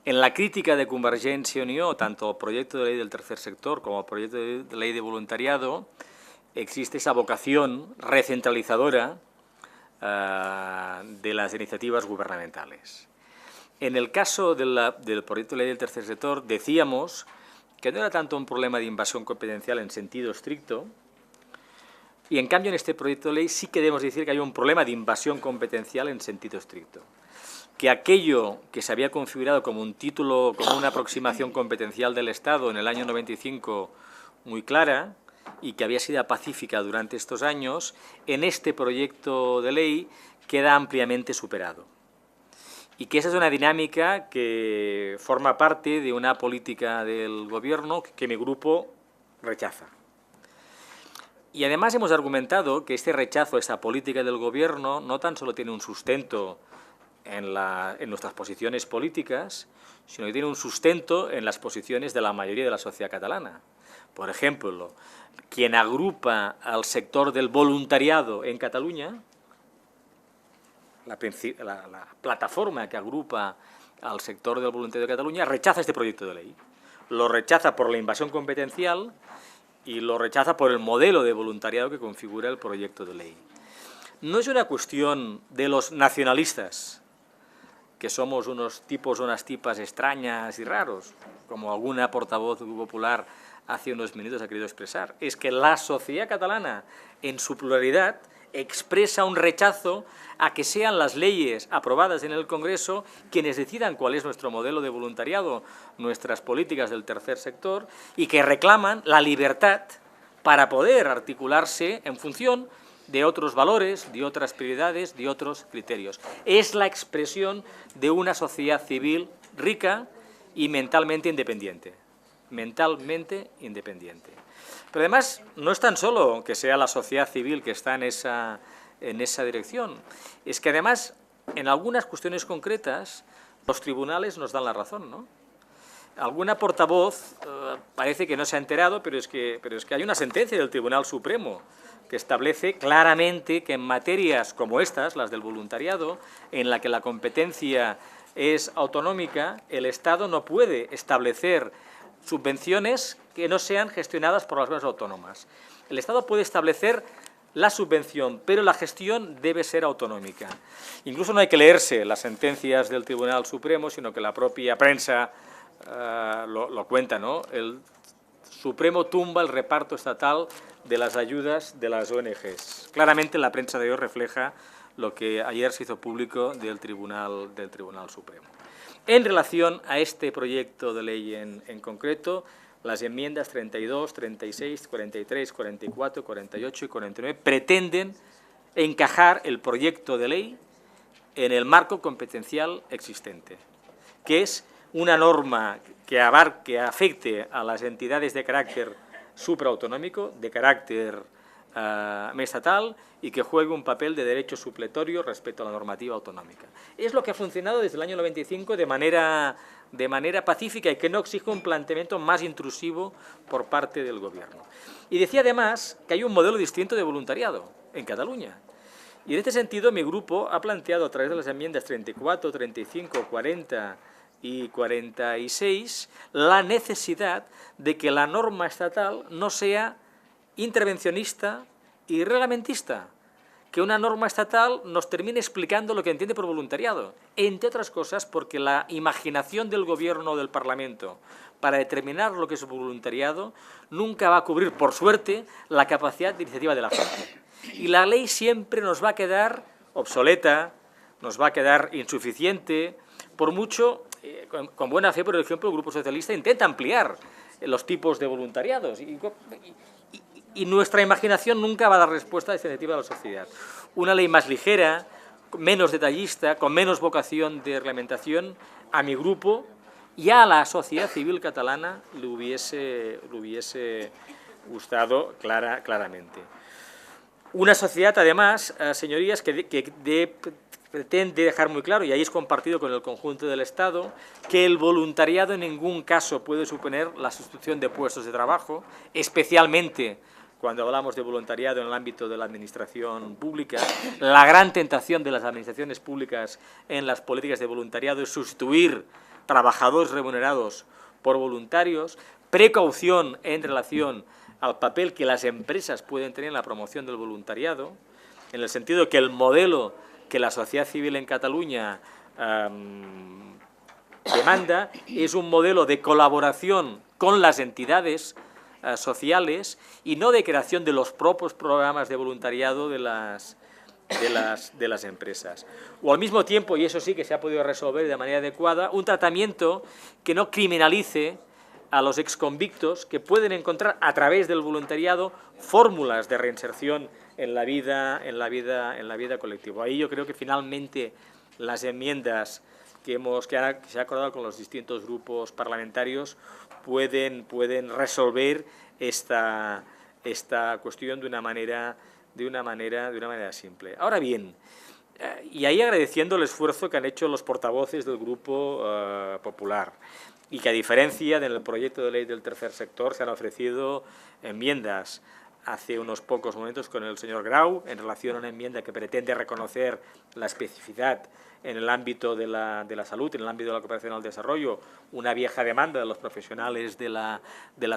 En la crítica de Convergència i Unió, tanto al proyecto de ley del tercer sector como al proyecto de ley de voluntariado, existe esa vocación recentralizadora de las iniciativas gubernamentales. En el caso del proyecto de ley del tercer sector, decíamos que no era tanto un problema de invasión competencial en sentido estricto, y en cambio en este proyecto de ley sí que debemos decir que hay un problema de invasión competencial en sentido estricto. Que aquello que se había configurado como un título, como una aproximación competencial del Estado en el año 95 muy clara y que había sido pacífica durante estos años, en este proyecto de ley queda ampliamente superado. Y que esa es una dinámica que forma parte de una política del Gobierno que mi grupo rechaza. Y además hemos argumentado que este rechazo a esta política del Gobierno no tan solo tiene un sustento en nuestras posiciones políticas, sino que tiene un sustento en las posiciones de la mayoría de la sociedad catalana. Por ejemplo, quien agrupa al sector del voluntariado en Cataluña, la plataforma que agrupa al sector del voluntariado de Cataluña, rechaza este proyecto de ley. Lo rechaza por la invasión competencial y lo rechaza por el modelo de voluntariado que configura el proyecto de ley. No es una cuestión de los nacionalistas, que somos unos tipos, unas tipas extrañas y raros, como alguna portavoz del Grupo Popular hace unos minutos ha querido expresar. Es que la sociedad catalana, en su pluralidad, expresa un rechazo a que sean las leyes aprobadas en el Congreso quienes decidan cuál es nuestro modelo de voluntariado, nuestras políticas del tercer sector, y que reclaman la libertad para poder articularse en función de otros valores, de otras prioridades, de otros criterios. Es la expresión de una sociedad civil rica y mentalmente independiente. Mentalmente independiente. Pero además, no es tan solo que sea la sociedad civil que está en esa dirección, es que además, en algunas cuestiones concretas, los tribunales nos dan la razón, ¿no? Alguna portavoz parece que no se ha enterado, pero es que hay una sentencia del Tribunal Supremo que establece claramente que en materias como estas, las del voluntariado, en la que la competencia es autonómica, el Estado no puede establecer subvenciones que no sean gestionadas por las comunidades autónomas. El Estado puede establecer la subvención, pero la gestión debe ser autonómica. Incluso no hay que leerse las sentencias del Tribunal Supremo, sino que la propia prensa lo cuenta, ¿no? El Supremo tumba el reparto estatal de las ayudas de las ONGs. Claramente la prensa de hoy refleja lo que ayer se hizo público del Tribunal Supremo. En relación a este proyecto de ley en concreto, las enmiendas 32, 36, 43, 44, 48 y 49 pretenden encajar el proyecto de ley en el marco competencial existente, que es una norma que afecte a las entidades de carácter supraautonómico, de carácter estatal, y que juegue un papel de derecho supletorio respecto a la normativa autonómica. Es lo que ha funcionado desde el año 95 de manera pacífica y que no exige un planteamiento más intrusivo por parte del Gobierno. Y decía además que hay un modelo distinto de voluntariado en Cataluña. Y en este sentido mi grupo ha planteado a través de las enmiendas 34, 35, 40 y 46 la necesidad de que la norma estatal no sea intervencionista y reglamentista, que una norma estatal nos termine explicando lo que entiende por voluntariado, entre otras cosas porque la imaginación del Gobierno o del Parlamento para determinar lo que es voluntariado nunca va a cubrir, por suerte, la capacidad de iniciativa de la gente. Y la ley siempre nos va a quedar obsoleta, nos va a quedar insuficiente, por mucho, con buena fe, por ejemplo, el Grupo Socialista intenta ampliar los tipos de voluntariados y nuestra imaginación nunca va a dar respuesta definitiva a la sociedad. Una ley más ligera, menos detallista, con menos vocación de reglamentación, a mi grupo y a la sociedad civil catalana le hubiese gustado claramente. Una sociedad, además, señorías, que pretende dejar muy claro, y ahí es compartido con el conjunto del Estado, que el voluntariado en ningún caso puede suponer la sustitución de puestos de trabajo, especialmente cuando hablamos de voluntariado en el ámbito de la administración pública. La gran tentación de las administraciones públicas en las políticas de voluntariado es sustituir trabajadores remunerados por voluntarios, precaución en relación al papel que las empresas pueden tener en la promoción del voluntariado, en el sentido que el modelo que la sociedad civil en Cataluña demanda es un modelo de colaboración con las entidades sociales y no de creación de los propios programas de voluntariado de las empresas. O al mismo tiempo, y eso sí que se ha podido resolver de manera adecuada, un tratamiento que no criminalice a los exconvictos, que pueden encontrar a través del voluntariado fórmulas de reinserción en la vida colectiva. Ahí yo creo que finalmente las enmiendas que se ha acordado con los distintos grupos parlamentarios pueden resolver esta cuestión de una manera simple. Ahora bien, y ahí agradeciendo el esfuerzo que han hecho los portavoces del Grupo Popular, y que a diferencia del proyecto de ley del tercer sector se han ofrecido enmiendas hace unos pocos momentos con el señor Grau en relación a una enmienda que pretende reconocer la especificidad en el ámbito de la salud, en el ámbito de la cooperación al desarrollo, una vieja demanda de los profesionales de la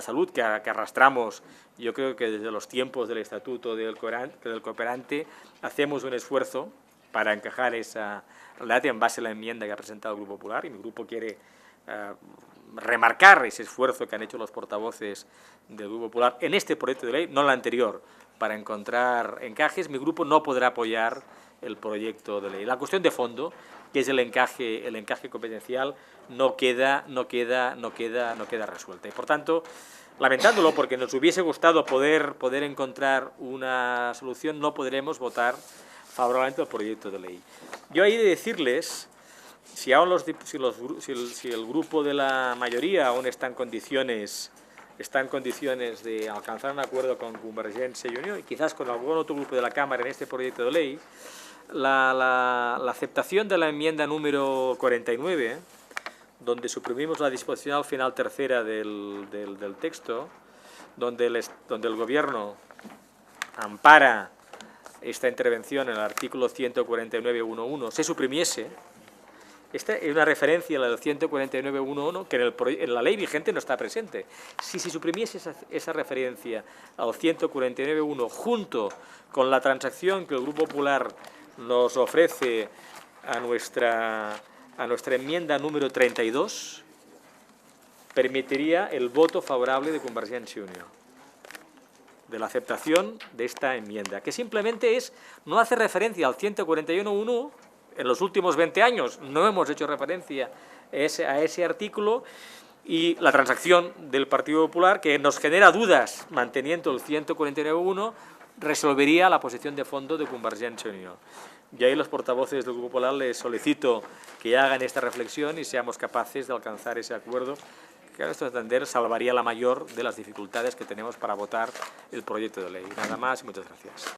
salud que arrastramos, yo creo que desde los tiempos del Estatuto del Cooperante, hacemos un esfuerzo para encajar esa realidad en base a la enmienda que ha presentado el Grupo Popular, y mi grupo quiere remarcar ese esfuerzo que han hecho los portavoces del Grupo Popular en este proyecto de ley, no en el anterior, para encontrar encajes. Mi grupo no podrá apoyar el proyecto de ley. La cuestión de fondo, que es el encaje competencial, no queda resuelta. Y por tanto, lamentándolo, porque nos hubiese gustado poder encontrar una solución, no podremos votar favorablemente al proyecto de ley. Yo he de decirles, si el grupo de la mayoría aún está en condiciones de alcanzar un acuerdo con Convergencia y Unió, y quizás con algún otro grupo de la Cámara en este proyecto de ley, la aceptación de la enmienda número 49, donde suprimimos la disposición final tercera del texto, donde el Gobierno ampara esta intervención en el artículo 149.1.1, se suprimiese. Esta es una referencia a la del 149.1.1 que en la ley vigente no está presente. Si se suprimiese esa referencia al 149.1 junto con la transacción que el Grupo Popular nos ofrece a nuestra enmienda número 32, permitiría el voto favorable de Convergencia y Unió, de la aceptación de esta enmienda, que simplemente no hace referencia al 141.1. En los últimos 20 años no hemos hecho referencia a ese artículo, y la transacción del Partido Popular, que nos genera dudas manteniendo el 149.1, resolvería la posición de fondo de Convergencia y Unió. Y ahí los portavoces del Grupo Popular les solicito que hagan esta reflexión y seamos capaces de alcanzar ese acuerdo, que a nuestro entender salvaría la mayor de las dificultades que tenemos para votar el proyecto de ley. Nada más y muchas gracias.